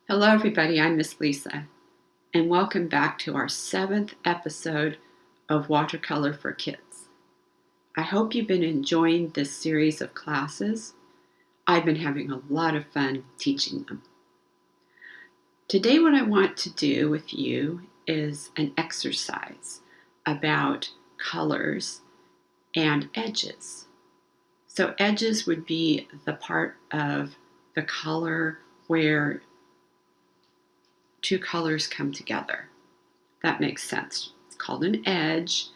Hello everybody, I'm Miss Lisa, and welcome back to our 7th episode of Watercolor for Kids. I hope you've been enjoying this series of classes. I've been having a lot of fun teaching them. Today what I want to do with you is an exercise about colors and edges. So edges would be the part of the color where two colors come together. That makes sense. It's called an edge.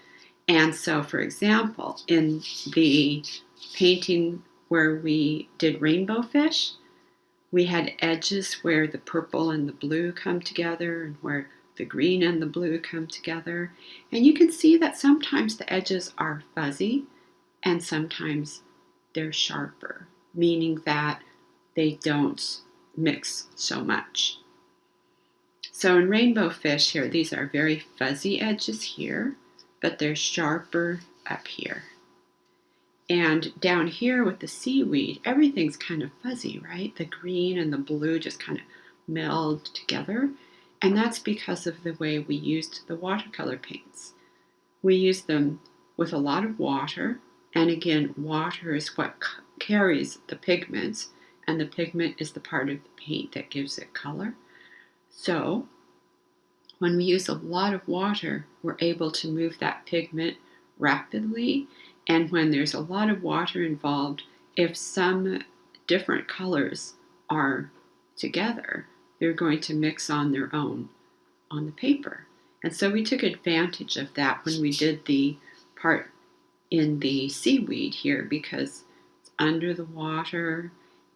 And so, for example, in the painting where we did rainbow fish, we had edges where the purple and the blue come together and where the green and the blue come together. And you can see that sometimes the edges are fuzzy and sometimes they're sharper, meaning that they don't mix so much. So in rainbow fish here, these are very fuzzy edges here, but they're sharper up here. And down here with the seaweed, everything's kind of fuzzy, right? The green and the blue just kind of meld together. And that's because of the way we used the watercolor paints. We used them with a lot of water. And again, water is what carries the pigments. And the pigment is the part of the paint that gives it color. So when we use a lot of water, we're able to move that pigment rapidly. And when there's a lot of water involved, if some different colors are together, they're going to mix on their own on the paper. And so we took advantage of that when we did the part in the seaweed here, because it's under the water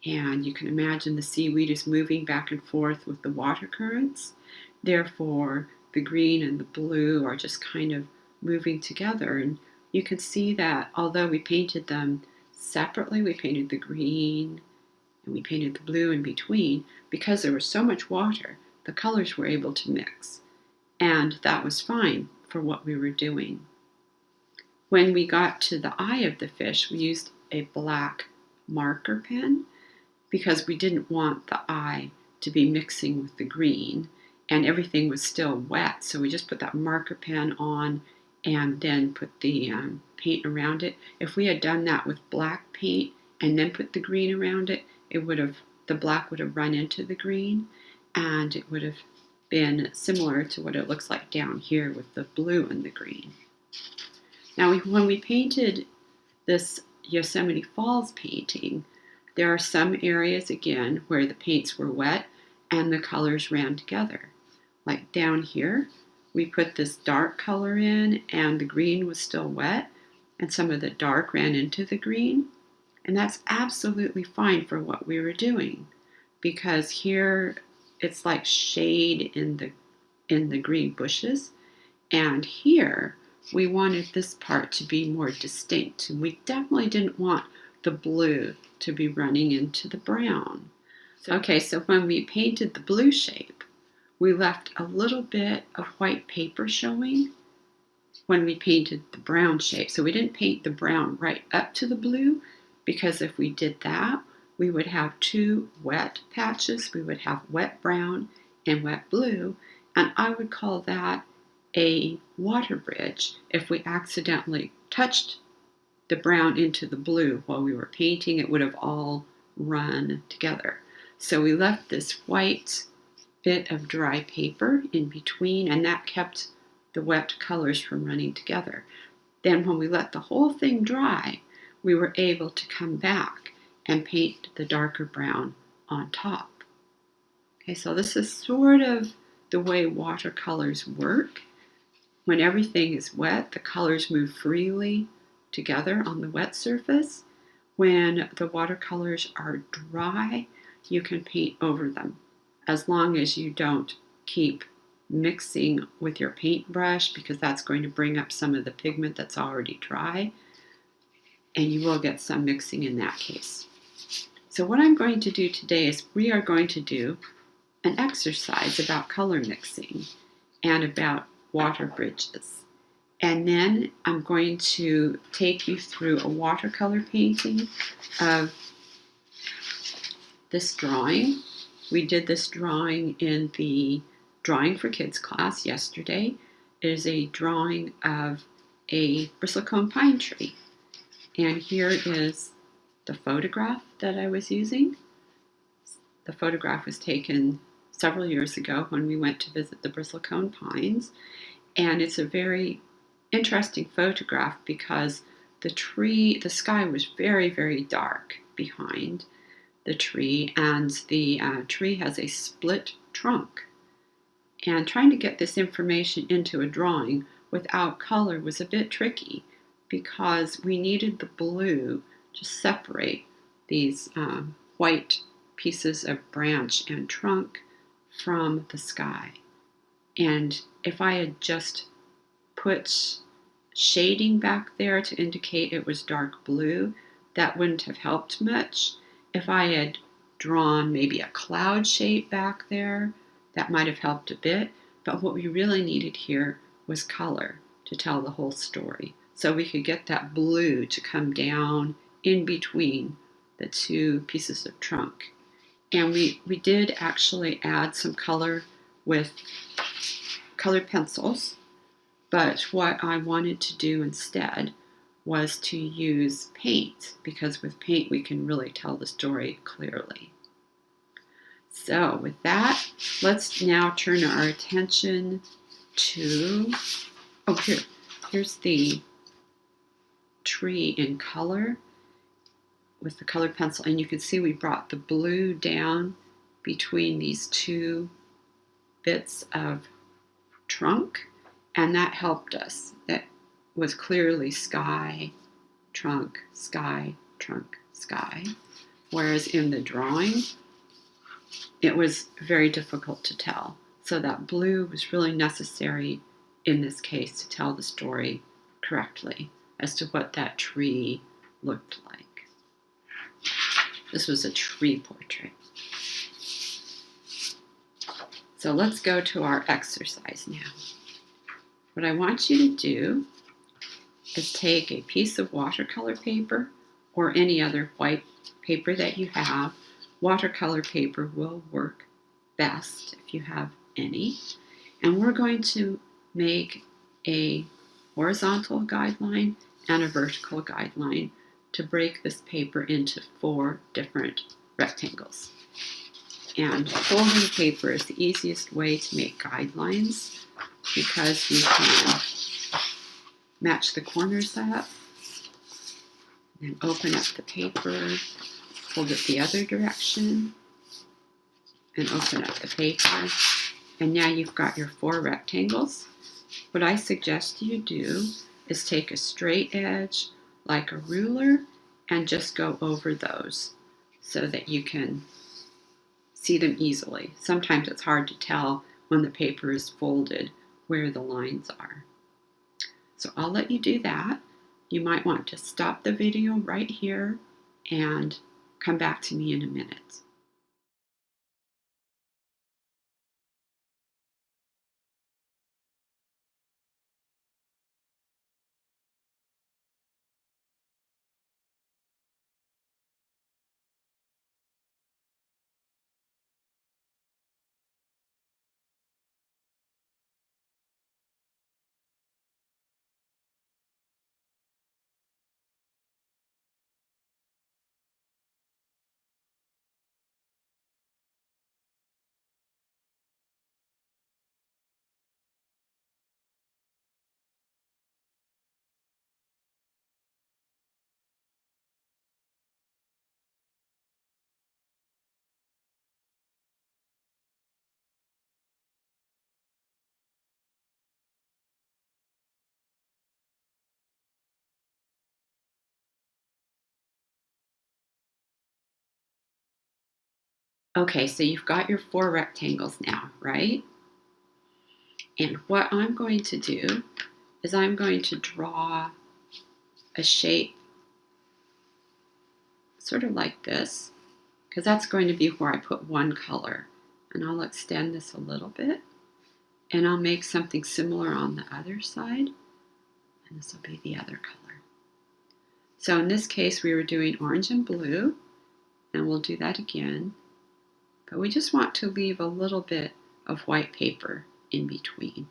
and you can imagine the seaweed is moving back and forth with the water currents. Therefore, the green and the blue are just kind of moving together. And you can see that although we painted them separately, we painted the green and we painted the blue in between, because there was so much water, the colors were able to mix. And that was fine for what we were doing. When we got to the eye of the fish, we used a black marker pen because we didn't want the eye to be mixing with the green and everything was still wet. So we just put that marker pen on and then put the paint around it. If we had done that with black paint and then put the green around it, the black would have run into the green and it would have been similar to what it looks like down here with the blue and the green. Now, when we painted this Yosemite Falls painting, there are some areas, again, where the paints were wet and the colors ran together. Like down here, we put this dark color in and the green was still wet and some of the dark ran into the green. And that's absolutely fine for what we were doing, because here it's like shade in the green bushes, and here we wanted this part to be more distinct, and we definitely didn't want the blue to be running into the brown. Okay, so when we painted the blue shape, we left a little bit of white paper showing when we painted the brown shape. So we didn't paint the brown right up to the blue, because if we did that, we would have two wet patches. We would have wet brown and wet blue, and I would call that a water bridge if we accidentally touched the brown into the blue while we were painting. It would have all run together. So we left this white bit of dry paper in between, and that kept the wet colors from running together. Then when we let the whole thing dry, we were able to come back and paint the darker brown on top. Okay, so this is sort of the way watercolors work. When everything is wet, the colors move freely together on the wet surface. When the watercolors are dry, you can paint over them, as long as you don't keep mixing with your paintbrush, because that's going to bring up some of the pigment that's already dry, and you will get some mixing in that case. So what I'm going to do today is we are going to do an exercise about color mixing and about water bridges. And then I'm going to take you through a watercolor painting of this drawing, We did this drawing in the Drawing for Kids class yesterday. It is a drawing of a bristlecone pine tree. And here is the photograph that I was using. The photograph was taken several years ago when we went to visit the bristlecone pines. And it's a very interesting photograph because the sky was very, very dark behind the tree, and the tree has a split trunk. And trying to get this information into a drawing without color was a bit tricky because we needed the blue to separate these white pieces of branch and trunk from the sky. And if I had just put shading back there to indicate it was dark blue, that wouldn't have helped much. If I had drawn maybe a cloud shape back there, that might have helped a bit. But what we really needed here was color to tell the whole story. So we could get that blue to come down in between the two pieces of trunk. And we did actually add some color with colored pencils. But what I wanted to do instead was to use paint, because with paint we can really tell the story clearly. So with that, let's now turn our attention to, here's the tree in color with the colored pencil. And you can see we brought the blue down between these two bits of trunk. And that helped us. That was clearly sky, trunk, sky, trunk, sky. Whereas in the drawing, it was very difficult to tell. So that blue was really necessary in this case to tell the story correctly as to what that tree looked like. This was a tree portrait. So let's go to our exercise now. What I want you to do is take a piece of watercolor paper or any other white paper that you have. Watercolor paper will work best if you have any. And we're going to make a horizontal guideline and a vertical guideline to break this paper into 4 different rectangles. And folding paper is the easiest way to make guidelines because you can match the corners up, and open up the paper, fold it the other direction, and open up the paper. And now you've got your 4 rectangles. What I suggest you do is take a straight edge like a ruler and just go over those so that you can see them easily. Sometimes it's hard to tell when the paper is folded where the lines are. So I'll let you do that. You might want to stop the video right here and come back to me in a minute. Okay, so you've got your 4 rectangles now, right? And what I'm going to do is I'm going to draw a shape sort of like this, because that's going to be where I put one color. And I'll extend this a little bit, and I'll make something similar on the other side, and this will be the other color. So in this case, we were doing orange and blue, and we'll do that again. But we just want to leave a little bit of white paper in between.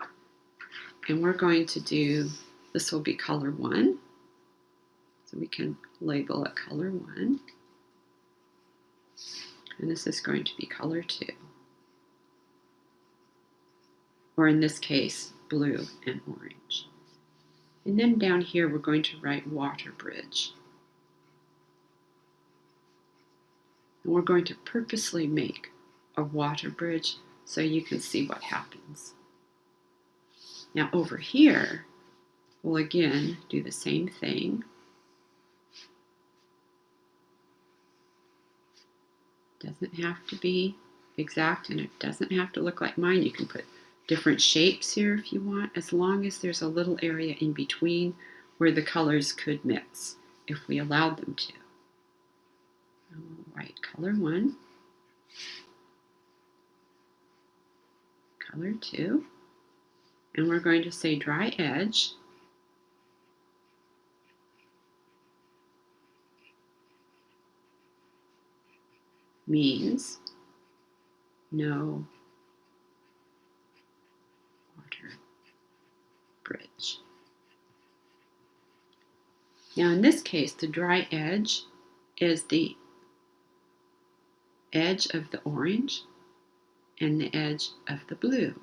And we're going to do, this will be color 1. So we can label it color 1. And this is going to be color 2. Or in this case, blue and orange. And then down here we're going to write water bridge. And we're going to purposely make a water bridge so you can see what happens. Now over here, we'll again do the same thing. Doesn't have to be exact, and it doesn't have to look like mine. You can put different shapes here if you want, as long as there's a little area in between where the colors could mix, if we allowed them to. And we'll write color 1, color 2, and we're going to say dry edge. Means no water bridge. Now in this case, the dry edge is the edge of the orange and the edge of the blue.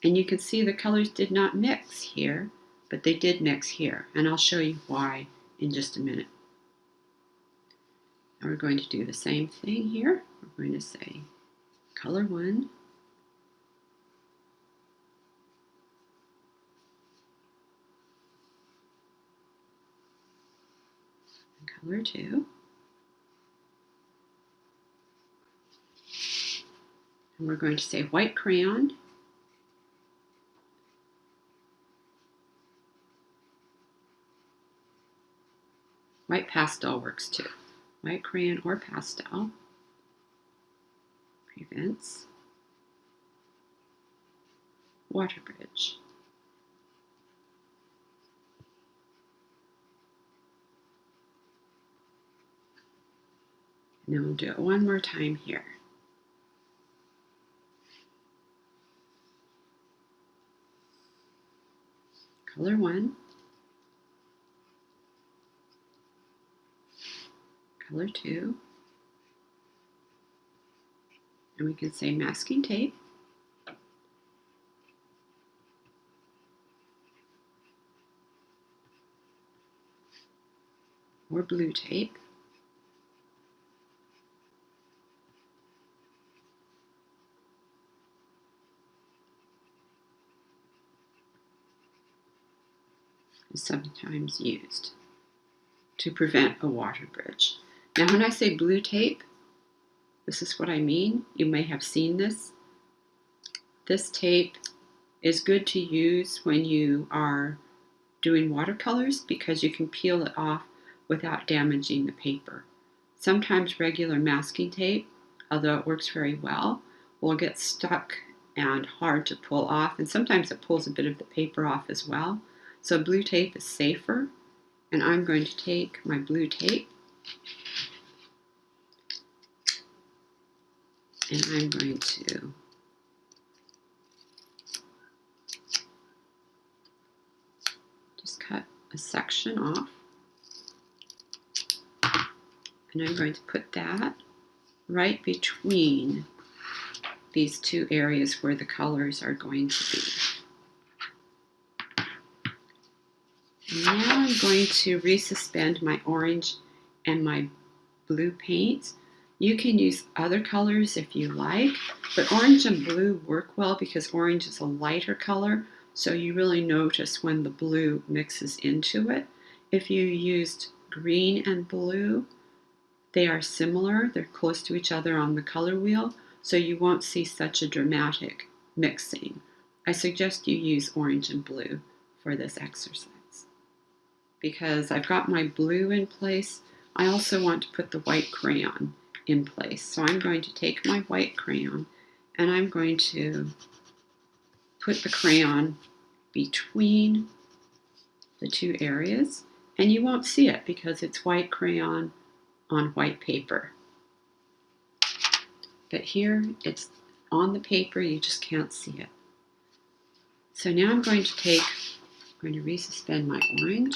And you can see the colors did not mix here, but they did mix here. And I'll show you why in just a minute. Now we're going to do the same thing here. We're going to say color 1, color 2, and we're going to say white crayon, white pastel works too. White crayon or pastel prevents water bridge. And then we'll do it one more time here. Color 1, color 2, and we can say masking tape, or blue tape, is sometimes used to prevent a water bridge. Now when I say blue tape, this is what I mean. You may have seen this. This tape is good to use when you are doing watercolors because you can peel it off without damaging the paper. Sometimes regular masking tape, although it works very well, will get stuck and hard to pull off, and sometimes it pulls a bit of the paper off as well. So blue tape is safer, and I'm going to take my blue tape and I'm going to just cut a section off, and I'm going to put that right between these two areas where the colors are going to be. And now I'm going to resuspend my orange and my blue paint. You can use other colors if you like, but orange and blue work well because orange is a lighter color, so you really notice when the blue mixes into it. If you used green and blue, they are similar. They're close to each other on the color wheel, so you won't see such a dramatic mixing. I suggest you use orange and blue for this exercise. Because I've got my blue in place, I also want to put the white crayon in place. So I'm going to take my white crayon and I'm going to put the crayon between the two areas, and you won't see it because it's white crayon on white paper. But here it's on the paper, you just can't see it. So now I'm going to resuspend my orange.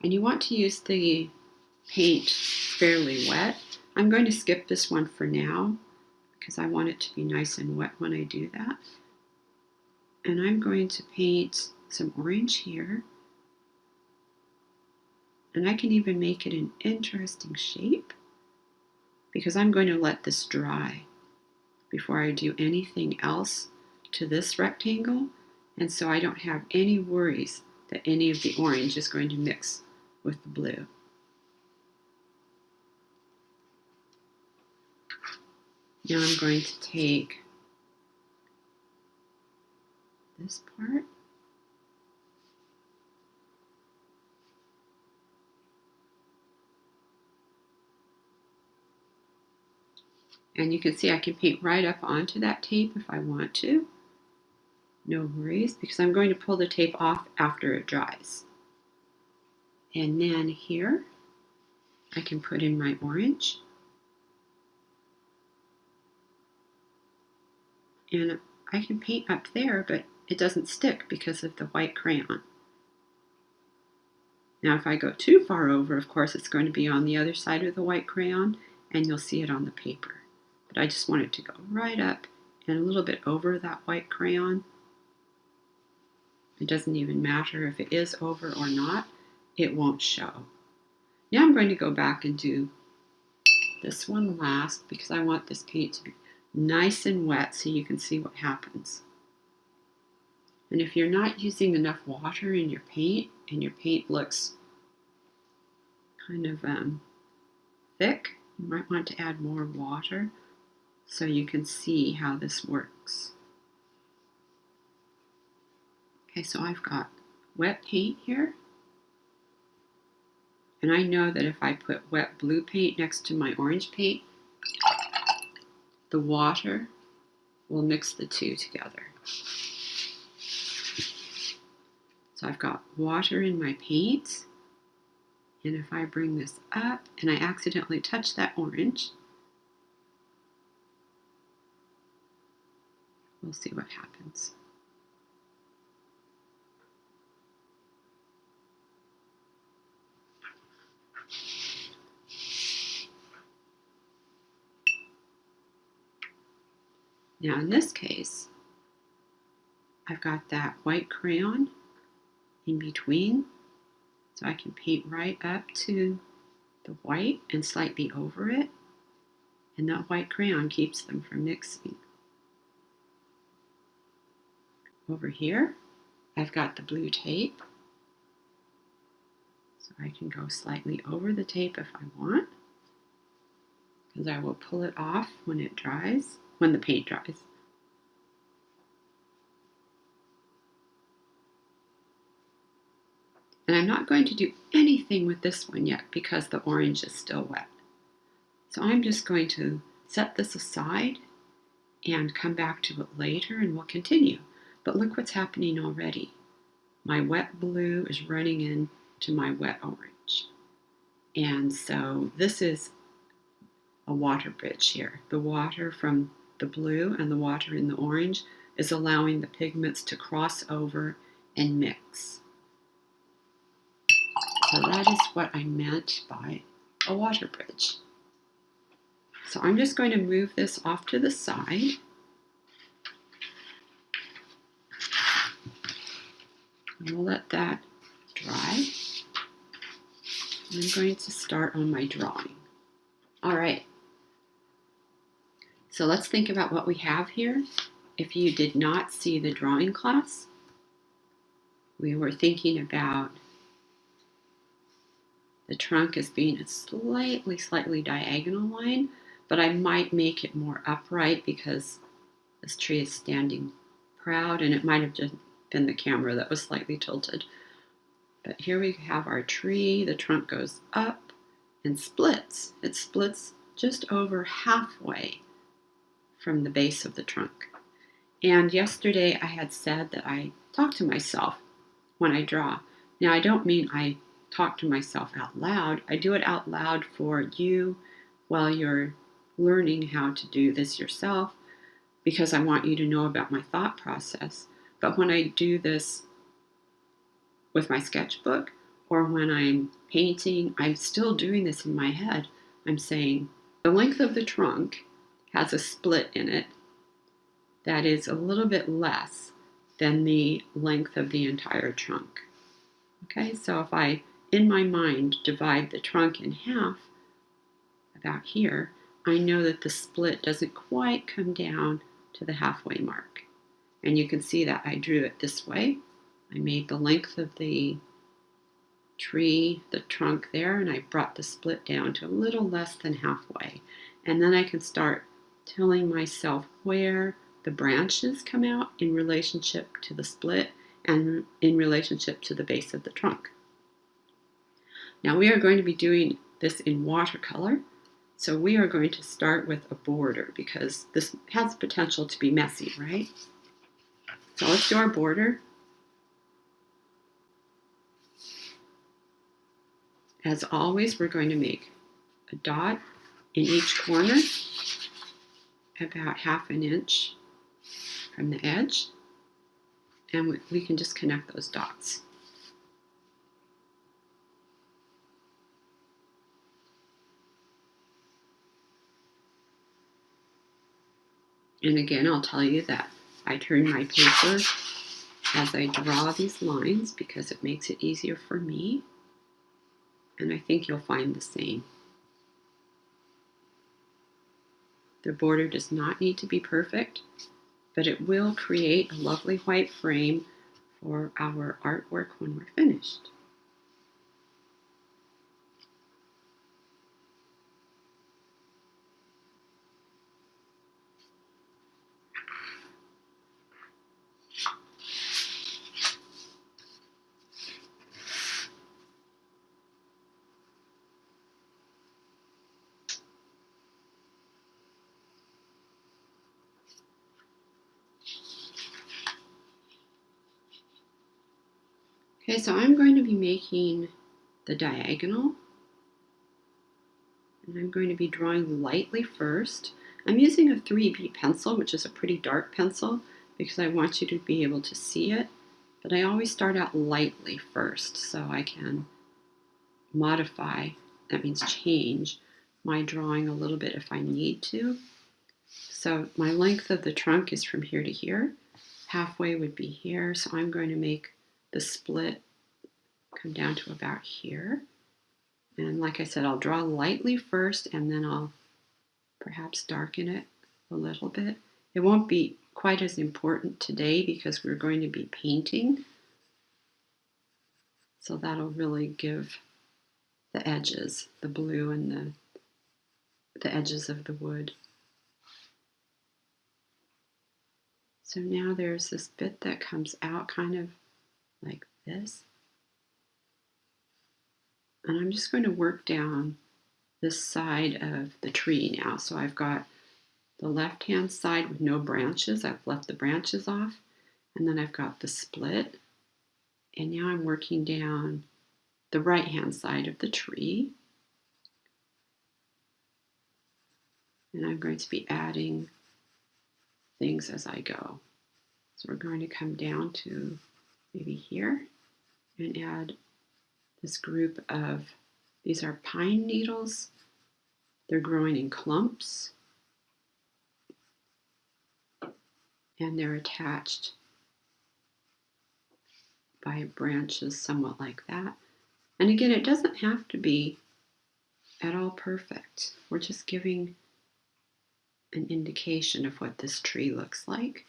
And you want to use the paint fairly wet. I'm going to skip this one for now because I want it to be nice and wet when I do that. And I'm going to paint some orange here. And I can even make it an interesting shape because I'm going to let this dry before I do anything else to this rectangle. And so I don't have any worries that any of the orange is going to mix with the blue. Now I'm going to take this part and you can see I can paint right up onto that tape if I want to. No worries, because I'm going to pull the tape off after it dries. And then here I can put in my orange. And I can paint up there, but it doesn't stick because of the white crayon. Now if I go too far over, of course it's going to be on the other side of the white crayon and you'll see it on the paper. But I just want it to go right up and a little bit over that white crayon. It doesn't even matter if it is over or not, it won't show. Now I'm going to go back and do this one last because I want this paint to be nice and wet so you can see what happens. And if you're not using enough water in your paint and your paint looks kind of thick, you might want to add more water so you can see how this works. Okay, so I've got wet paint here. And I know that if I put wet blue paint next to my orange paint, the water will mix the two together. So I've got water in my paint, and if I bring this up and I accidentally touch that orange, we'll see what happens. Now in this case, I've got that white crayon in between, so I can paint right up to the white and slightly over it, and that white crayon keeps them from mixing. Over here, I've got the blue tape, so I can go slightly over the tape if I want, because I will pull it off when it dries, when the paint dries. And I'm not going to do anything with this one yet because the orange is still wet. So I'm just going to set this aside and come back to it later and we'll continue. But look what's happening already. My wet blue is running into my wet orange. And so this is a water bridge here. The water from the blue and the water in the orange is allowing the pigments to cross over and mix. So that is what I meant by a water bridge. So I'm just going to move this off to the side. And we'll let that dry. I'm going to start on my drawing. All right. So let's think about what we have here. If you did not see the drawing class, we were thinking about the trunk as being a slightly diagonal line, but I might make it more upright because this tree is standing proud, and it might have just been the camera that was slightly tilted. But here we have our tree. The trunk goes up and splits. It splits just over halfway from the base of the trunk. And yesterday I had said that I talk to myself when I draw. Now I don't mean I talk to myself out loud. I do it out loud for you while you're learning how to do this yourself, because I want you to know about my thought process. But when I do this with my sketchbook or when I'm painting, I'm still doing this in my head. I'm saying the length of the trunk has a split in it that is a little bit less than the length of the entire trunk. Okay, so if I, in my mind, divide the trunk in half, about here, I know that the split doesn't quite come down to the halfway mark. And you can see that I drew it this way. I made the length of the tree, the trunk there, and I brought the split down to a little less than halfway. And then I can start telling myself where the branches come out in relationship to the split and in relationship to the base of the trunk. Now we are going to be doing this in watercolor, so we are going to start with a border because this has potential to be messy, right? So let's do our border. As always, we're going to make a dot in each corner, about 1/2 inch from the edge, and we can just connect those dots. And again, I'll tell you that I turn my paper as I draw these lines because it makes it easier for me, and I think you'll find the same. The border does not need to be perfect, but it will create a lovely white frame for our artwork when we're finished. Okay, so I'm going to be making the diagonal, and I'm going to be drawing lightly first. I'm using a 3B pencil, which is a pretty dark pencil, because I want you to be able to see it, but I always start out lightly first so I can modify, that means change, my drawing a little bit if I need to. So my length of the trunk is from here to here. Halfway would be here, so I'm going to make the split come down to about here. And like I said, I'll draw lightly first and then I'll perhaps darken it a little bit. It won't be quite as important today because we're going to be painting. So that'll really give the edges, the blue and the edges of the wood. So now there's this bit that comes out kind of like this. And I'm just going to work down this side of the tree now. So I've got the left-hand side with no branches. I've left the branches off. And then I've got the split. And now I'm working down the right-hand side of the tree. And I'm going to be adding things as I go. So we're going to come down to maybe here and add this group of, these are pine needles. They're growing in clumps. And they're attached by branches somewhat like that. And again, it doesn't have to be at all perfect. We're just giving an indication of what this tree looks like.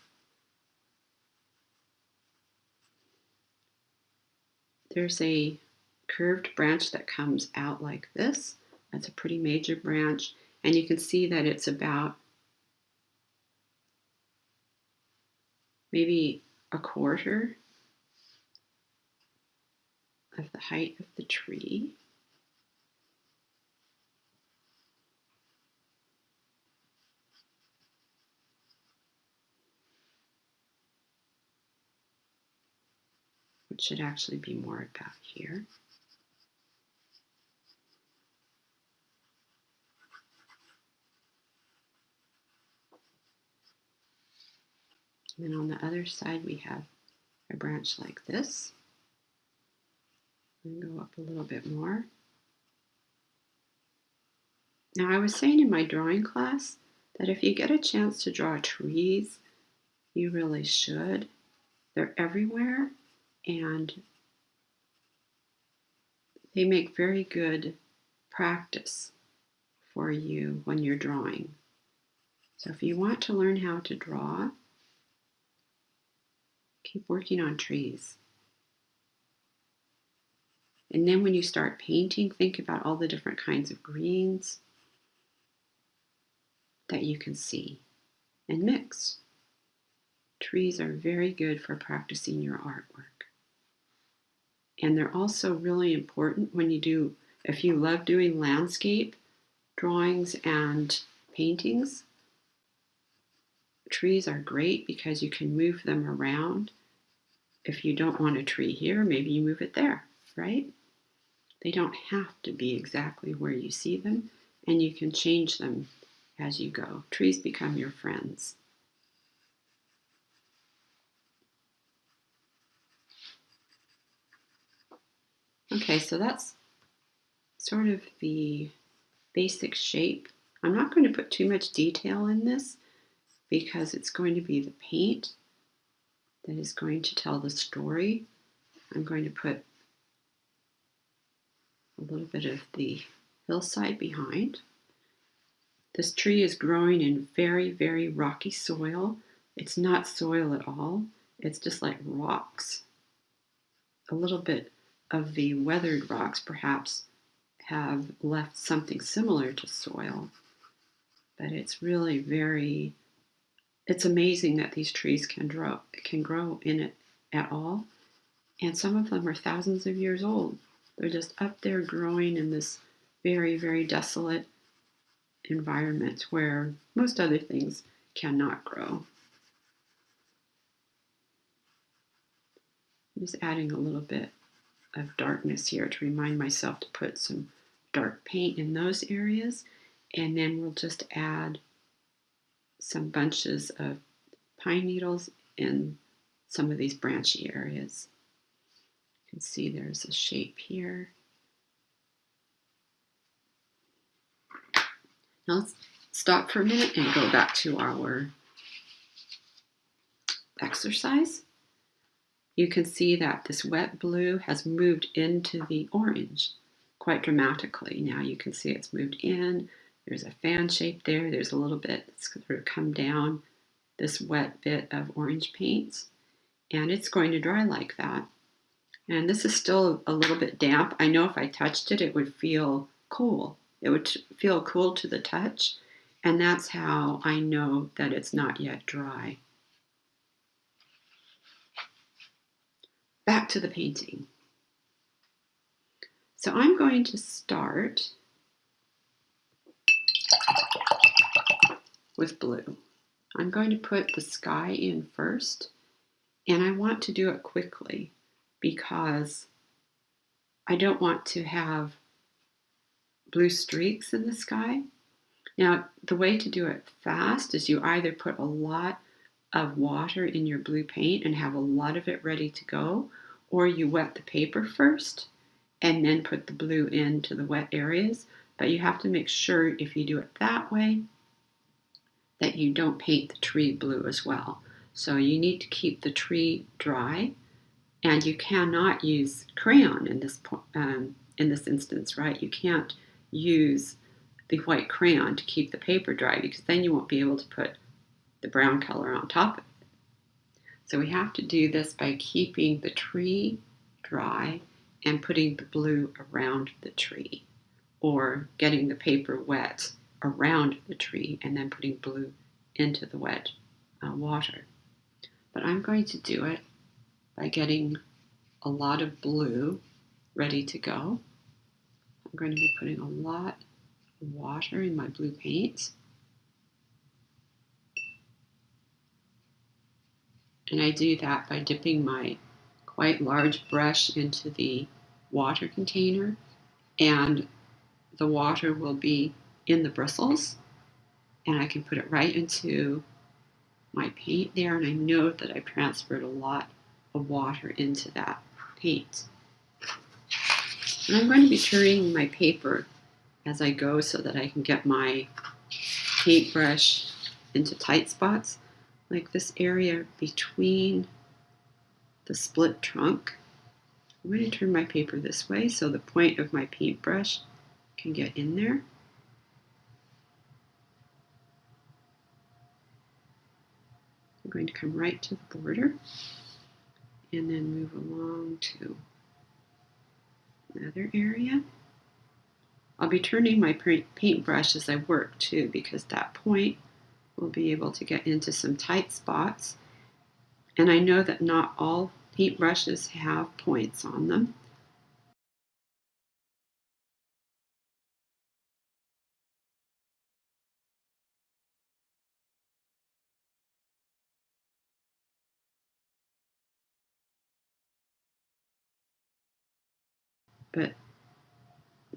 There's a curved branch that comes out like this. That's a pretty major branch. And you can see that it's about maybe 1/4 of the height of the tree. Which should actually be more about here. And then on the other side we have a branch like this. And go up a little bit more. Now I was saying in my drawing class that if you get a chance to draw trees, you really should. They're everywhere and they make very good practice for you when you're drawing. So if you want to learn how to draw, keep working on trees. And then when you start painting, think about all the different kinds of greens that you can see and mix. Trees are very good for practicing your artwork. And they're also really important when you do, if you love doing landscape drawings and paintings, trees are great because you can move them around. If you don't want a tree here, maybe you move it there, right? They don't have to be exactly where you see them, and you can change them as you go. Trees become your friends. Okay, so that's sort of the basic shape. I'm not going to put too much detail in this because it's going to be the paint that is going to tell the story. I'm going to put a little bit of the hillside behind. This tree is growing in very, very rocky soil. It's not soil at all. It's just like rocks. A little bit of the weathered rocks perhaps have left something similar to soil, but it's really it's amazing that these trees can grow in it at all. And some of them are thousands of years old. They're just up there growing in this very, very desolate environment where most other things cannot grow. I'm just adding a little bit of darkness here to remind myself to put some dark paint in those areas. And then we'll just add some bunches of pine needles in some of these branchy areas. You can see there's a shape here. Now let's stop for a minute and go back to our exercise. You can see that this wet blue has moved into the orange quite dramatically. Now you can see it's moved in. There's a fan shape there. There's a little bit that's sort of come down this wet bit of orange paint, and it's going to dry like that. And this is still a little bit damp. I know if I touched it, it would feel cool. It would feel cool to the touch, and that's how I know that it's not yet dry. Back to the painting. So I'm going to start with blue. I'm going to put the sky in first, and I want to do it quickly because I don't want to have blue streaks in the sky. Now, the way to do it fast is you either put a lot of water in your blue paint and have a lot of it ready to go, or you wet the paper first and then put the blue into the wet areas. But you have to make sure if you do it that way that you don't paint the tree blue as well. So you need to keep the tree dry, and you cannot use crayon in this instance, right? You can't use the white crayon to keep the paper dry because then you won't be able to put the brown color on top of it. So we have to do this by keeping the tree dry and putting the blue around the tree, or getting the paper wet around the tree and then putting blue into the wet water. But I'm going to do it by getting a lot of blue ready to go. I'm going to be putting a lot of water in my blue paint. And I do that by dipping my quite large brush into the water container, and the water will be in the bristles, and I can put it right into my paint there, and I know that I've transferred a lot of water into that paint. And I'm going to be turning my paper as I go so that I can get my paintbrush into tight spots, like this area between the split trunk. I'm going to turn my paper this way so the point of my paintbrush can get in there. I'm going to come right to the border and then move along to another area. I'll be turning my paintbrush as I work too, because that point will be able to get into some tight spots. And I know that not all paintbrushes have points on them. But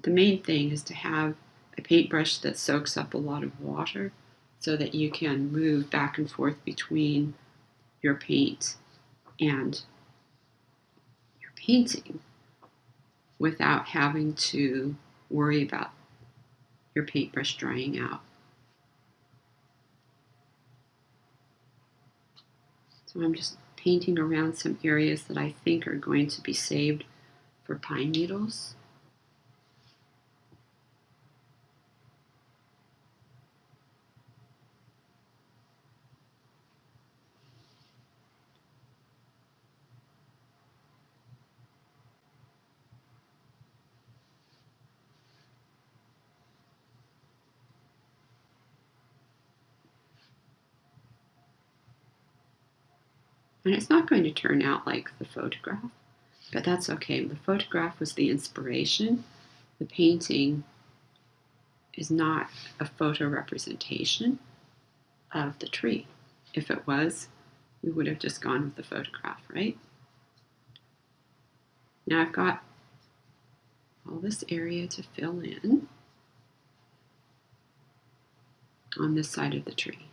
the main thing is to have a paintbrush that soaks up a lot of water so that you can move back and forth between your paint and your painting without having to worry about your paintbrush drying out. So I'm just painting around some areas that I think are going to be saved for pine needles. And it's not going to turn out like the photograph, but that's okay. The photograph was the inspiration. The painting is not a photo representation of the tree. If it was, we would have just gone with the photograph, right? Now I've got all this area to fill in on this side of the tree.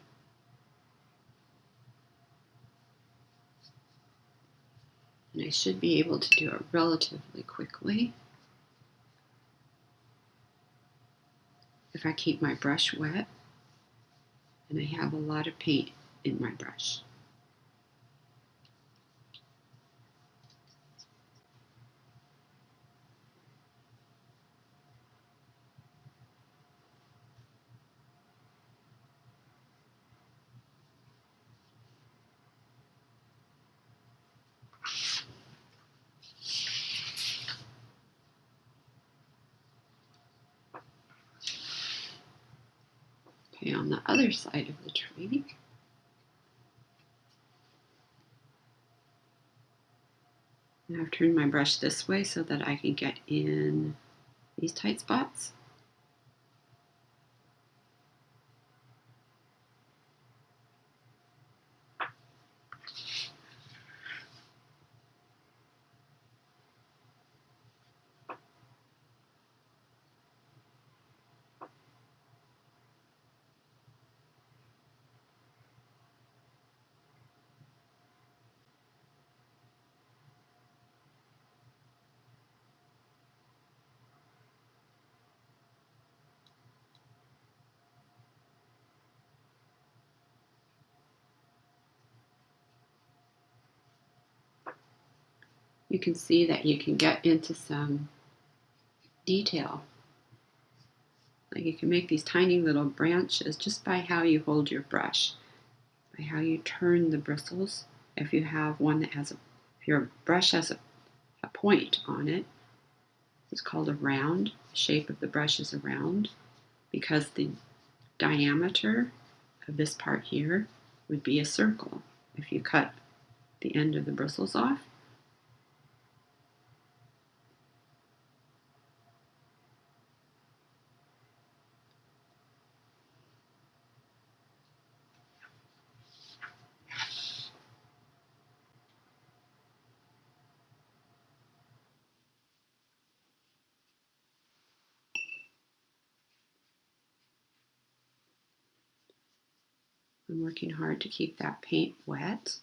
And I should be able to do it relatively quickly if I keep my brush wet and I have a lot of paint in my brush. Okay, on the other side of the tree, now I've turned my brush this way so that I can get in these tight spots. You can see that you can get into some detail. Like you can make these tiny little branches just by how you hold your brush, by how you turn the bristles. If you have one that has if your brush has a point on it, it's called a round. The shape of the brush is a round because the diameter of this part here would be a circle if you cut the end of the bristles off. I'm I'm working hard to keep that paint wet.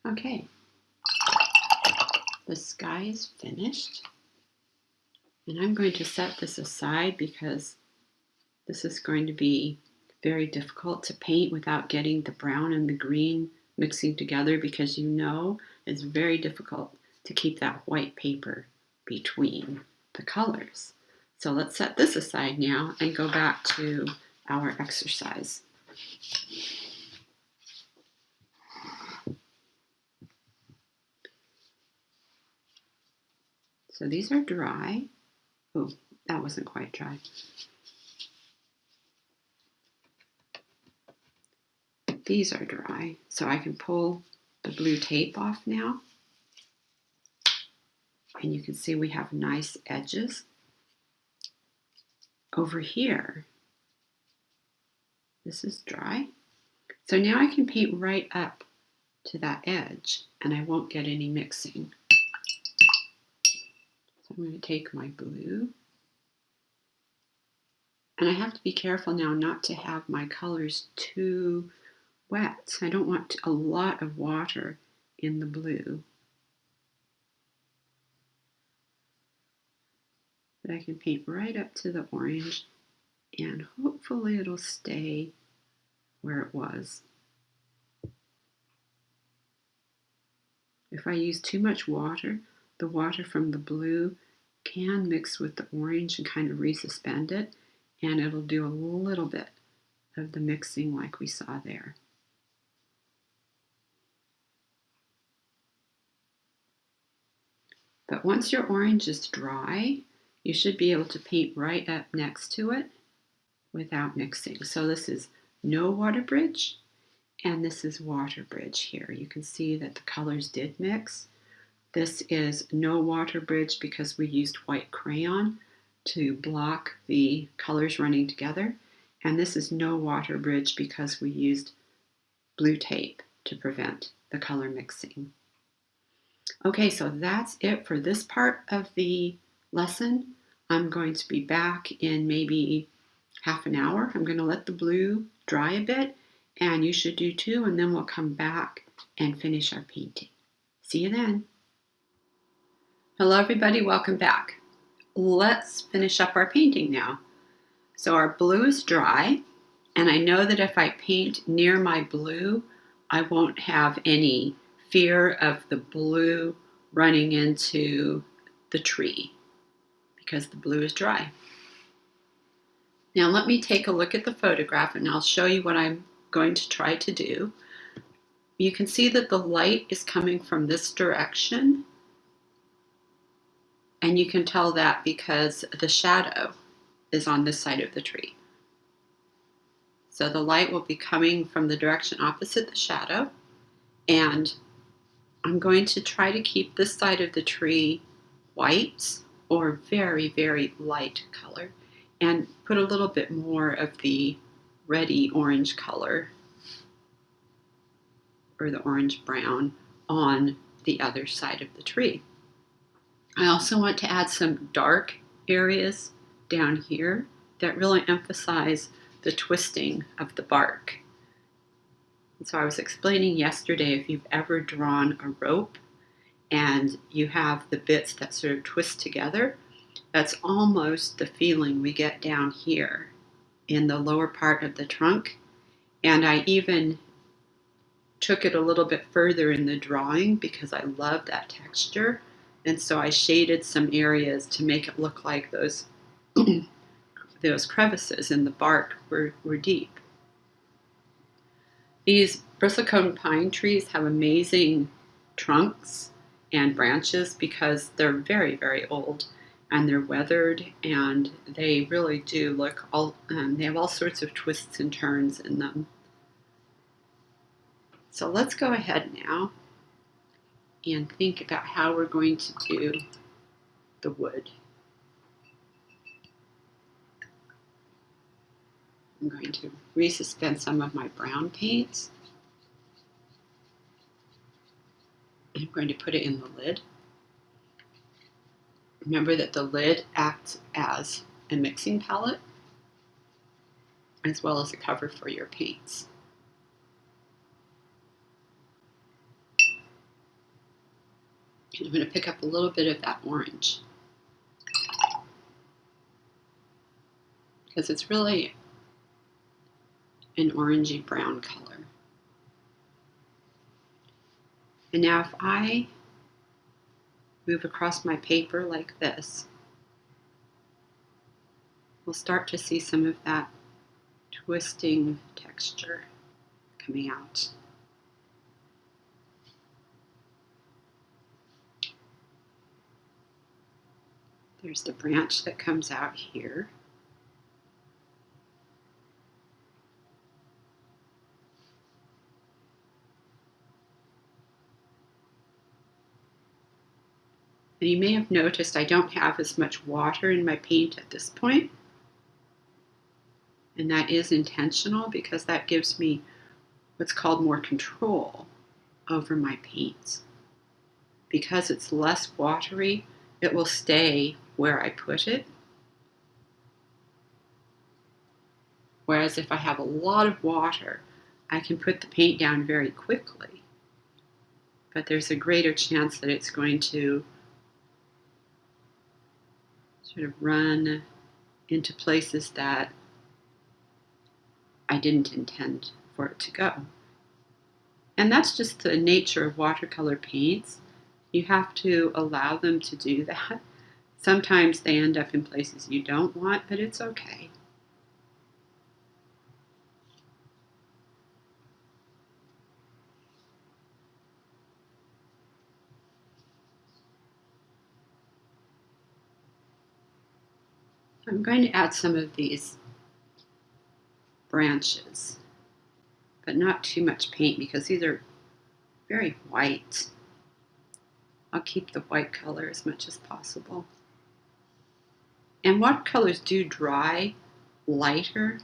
Okay, the sky is finished, and I'm going to set this aside because this is going to be very difficult to paint without getting the brown and the green mixing together, because you know it's very difficult to keep that white paper between the colors. So let's set this aside now and go back to our exercise. So these are dry. Oh, that wasn't quite dry. These are dry, so I can pull the blue tape off now. And you can see we have nice edges. Over here, this is dry. So now I can paint right up to that edge and I won't get any mixing. So I'm going to take my blue. And I have to be careful now not to have my colors too wet. I don't want a lot of water in the blue. But I can paint right up to the orange and hopefully it'll stay where it was. If I use too much water, the water from the blue can mix with the orange and kind of resuspend it, and it'll do a little bit of the mixing like we saw there. But once your orange is dry, you should be able to paint right up next to it without mixing. So this is no water bridge, and this is water bridge here. You can see that the colors did mix. This is no water bridge because we used white crayon to block the colors running together. And this is no water bridge because we used blue tape to prevent the color mixing. Okay, so that's it for this part of the lesson. I'm going to be back in maybe half an hour. I'm going to let the blue dry a bit, and you should do too, and then we'll come back and finish our painting. See you then. Hello everybody, welcome back. Let's finish up our painting now. So our blue is dry, and I know that if I paint near my blue, I won't have any fear of the blue running into the tree because the blue is dry. Now let me take a look at the photograph and I'll show you what I'm going to try to do. You can see that the light is coming from this direction, and you can tell that because the shadow is on this side of the tree. So the light will be coming from the direction opposite the shadow, and I'm going to try to keep this side of the tree white or very, very light color and put a little bit more of the reddy orange color or the orange brown on the other side of the tree. I also want to add some dark areas down here that really emphasize the twisting of the bark. And so I was explaining yesterday, if you've ever drawn a rope and you have the bits that sort of twist together, that's almost the feeling we get down here in the lower part of the trunk. And I even took it a little bit further in the drawing because I love that texture. And so I shaded some areas to make it look like those those crevices in the bark were deep. These bristlecone pine trees have amazing trunks and branches because they're very, very old and they're weathered, and they really do look they have all sorts of twists and turns in them. So let's go ahead now and think about how we're going to do the wood. I'm going to resuspend some of my brown paints. I'm going to put it in the lid. Remember that the lid acts as a mixing palette as well as a cover for your paints. And I'm going to pick up a little bit of that orange because it's really an orangey brown color. And now if I move across my paper like this, we'll start to see some of that twisting texture coming out. There's the branch that comes out here. And you may have noticed I don't have as much water in my paint at this point. And that is intentional because that gives me what's called more control over my paints. Because it's less watery, it will stay where I put it. Whereas if I have a lot of water, I can put the paint down very quickly. But there's a greater chance that it's going to sort of run into places that I didn't intend for it to go. And that's just the nature of watercolor paints. You have to allow them to do that. Sometimes they end up in places you don't want, but it's okay. I'm going to add some of these branches, but not too much paint because these are very white. I'll keep the white color as much as possible. And watercolors do dry lighter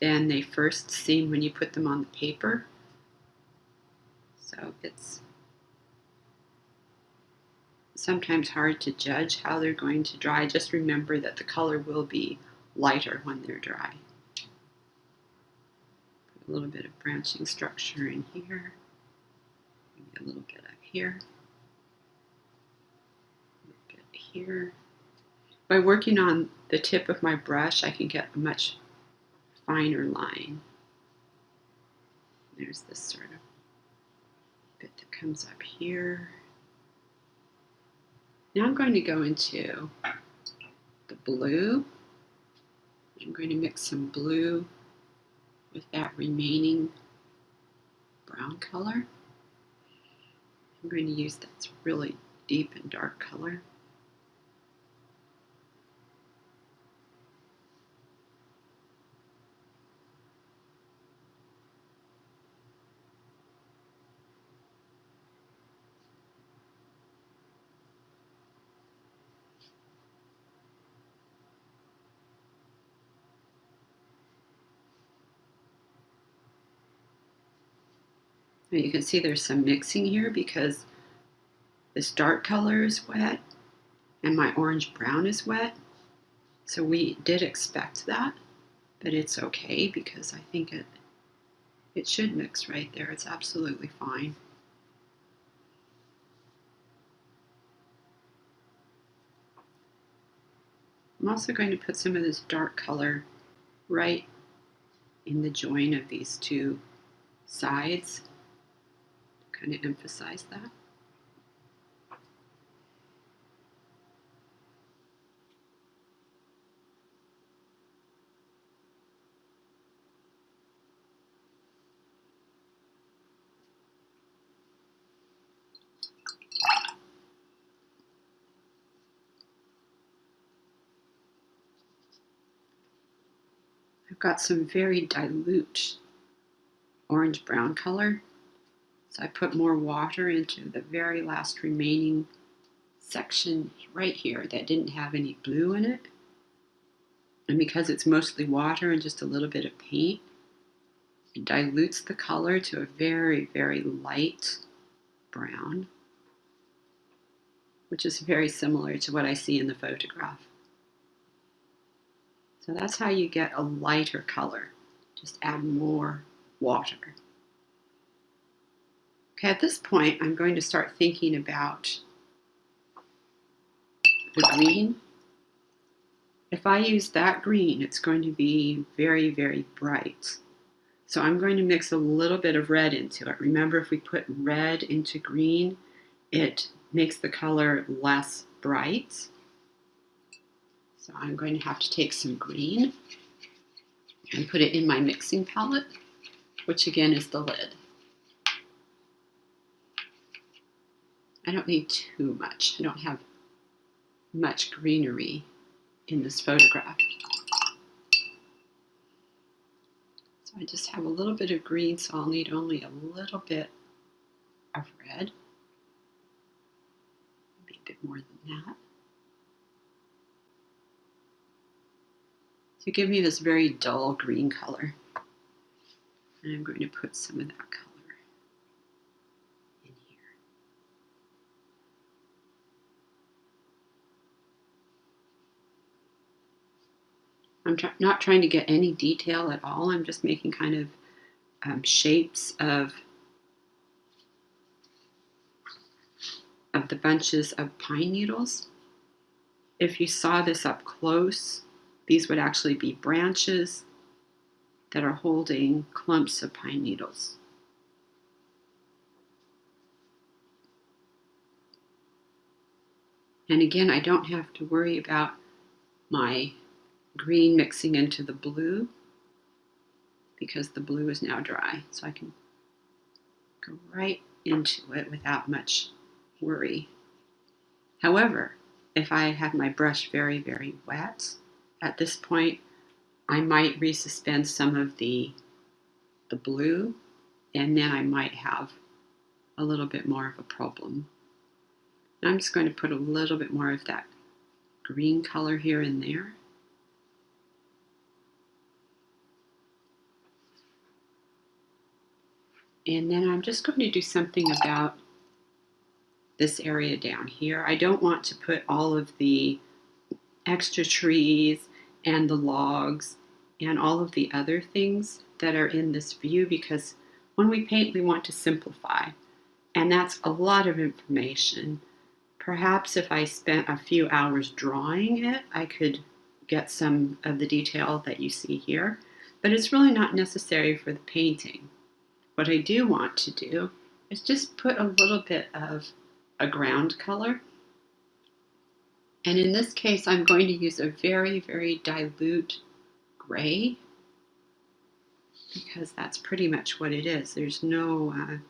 than they first seem when you put them on the paper. So it's sometimes hard to judge how they're going to dry. Just remember that the color will be lighter when they're dry. Put a little bit of branching structure in here, maybe a little bit up here, a little bit here. By working on the tip of my brush, I can get a much finer line. There's this sort of bit that comes up here. Now I'm going to go into the blue. I'm going to mix some blue with that remaining brown color. I'm going to use that really deep and dark color. Now you can see there's some mixing here because this dark color is wet and my orange brown is wet. So we did expect that, but it's okay because I think it should mix right there. It's absolutely fine. I'm also going to put some of this dark color right in the join of these two sides to kind of emphasize that. got some very dilute orange-brown color. So I put more water into the very last remaining section right here that didn't have any blue in it. And because it's mostly water and just a little bit of paint, it dilutes the color to a very, very light brown, which is very similar to what I see in the photograph. So that's how you get a lighter color. Just add more water. Okay, at this point, I'm going to start thinking about the green. If I use that green, it's going to be very, very bright. So I'm going to mix a little bit of red into it. Remember, if we put red into green, it makes the color less bright. So I'm going to have to take some green and put it in my mixing palette, which again is the lid. I don't need too much. I don't have much greenery in this photograph. So I just have a little bit of green, so I'll need only a little bit of red. Maybe a bit more than that. To give me this very dull green color. And I'm going to put some of that color in here. I'm not trying to get any detail at all. I'm just making kind of shapes of the bunches of pine needles. If you saw this up close, these would actually be branches that are holding clumps of pine needles. And again, I don't have to worry about my green mixing into the blue because the blue is now dry. So I can go right into it without much worry. However, if I have my brush very, very wet, at this point, I might resuspend some of the blue, and then I might have a little bit more of a problem. And I'm just going to put a little bit more of that green color here and there. And then I'm just going to do something about this area down here. I don't want to put all of the extra trees and the logs and all of the other things that are in this view, because when we paint, we want to simplify. And that's a lot of information. Perhaps if I spent a few hours drawing it, I could get some of the detail that you see here, but it's really not necessary for the painting. What I do want to do is just put a little bit of a ground color. And in this case, I'm going to use a very, very dilute gray, because that's pretty much what it is. There's not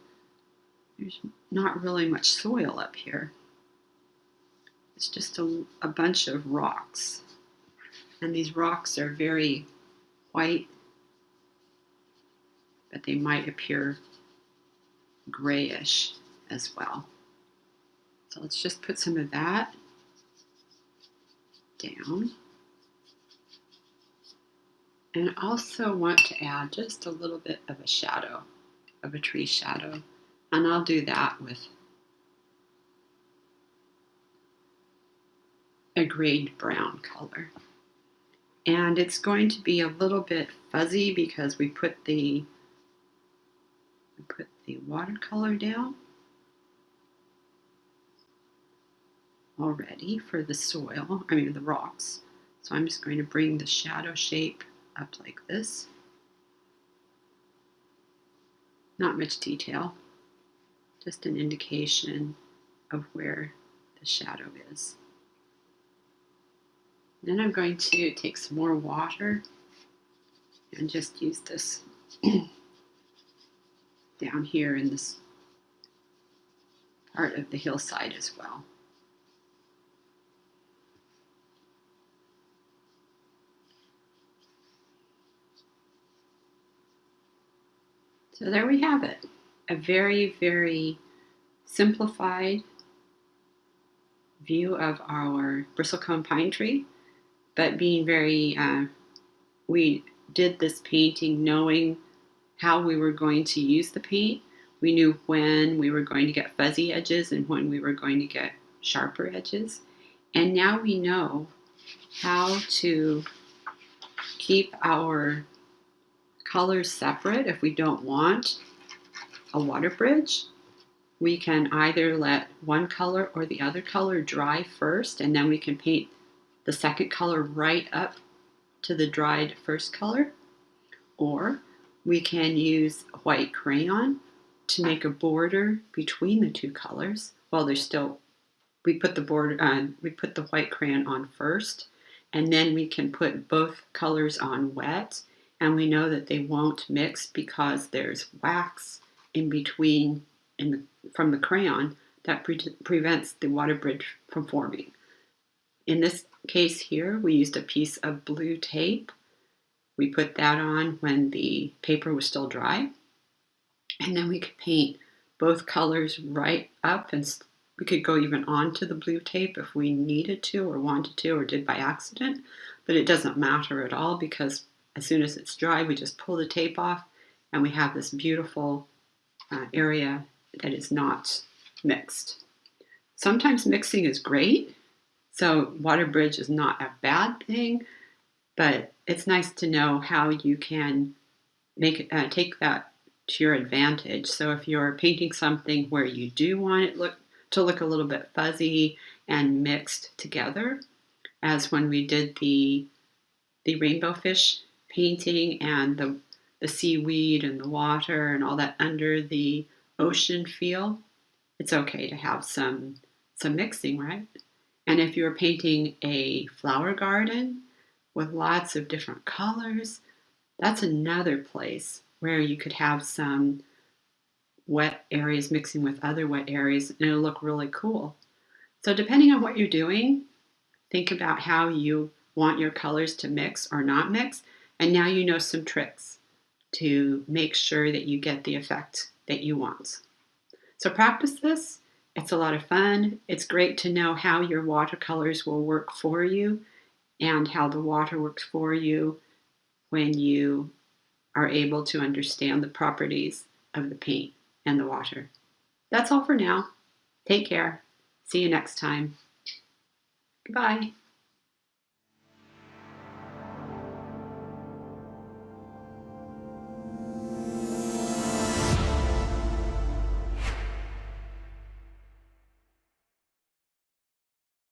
really much soil up here. It's just a bunch of rocks. And these rocks are very white, but they might appear grayish as well. So let's just put some of that down. And I also want to add just a little bit of a shadow, of a tree shadow. And I'll do that with a grayed brown color. And it's going to be a little bit fuzzy because we put the watercolor down already for the soil, the rocks. So I'm just going to bring the shadow shape up like this. Not much detail, just an indication of where the shadow is. Then I'm going to take some more water and just use this down here in this part of the hillside as well. So there we have it. A very, very simplified view of our bristlecone pine tree, but being very, we did this painting knowing how we were going to use the paint. We knew when we were going to get fuzzy edges and when we were going to get sharper edges. And now we know how to keep our colors separate if we don't want a water bridge. We can either let one color or the other color dry first, and then we can paint the second color right up to the dried first color. Or we can use white crayon to make a border between the two colors while they're still, we put the white crayon on first, and then we can put both colors on wet, and we know that they won't mix because there's wax in between from the crayon that prevents the water bridge from forming. In this case here, we used a piece of blue tape. We put that on when the paper was still dry, and then we could paint both colors right up, and we could go even onto the blue tape if we needed to or wanted to or did by accident, but it doesn't matter at all because as soon as it's dry, we just pull the tape off and we have this beautiful area that is not mixed. Sometimes mixing is great, so water bridge is not a bad thing, but it's nice to know how you can take that to your advantage. So if you're painting something where you do want it to look a little bit fuzzy and mixed together, as when we did the rainbow fish painting and the seaweed and the water and all that under the ocean feel, it's okay to have some mixing, right? And if you're painting a flower garden with lots of different colors, that's another place where you could have some wet areas mixing with other wet areas and it'll look really cool. So depending on what you're doing, think about how you want your colors to mix or not mix, and now you know some tricks to make sure that you get the effect that you want. So practice this. It's a lot of fun. It's great to know how your watercolors will work for you and how the water works for you when you are able to understand the properties of the paint and the water. That's all for now. Take care. See you next time. Goodbye.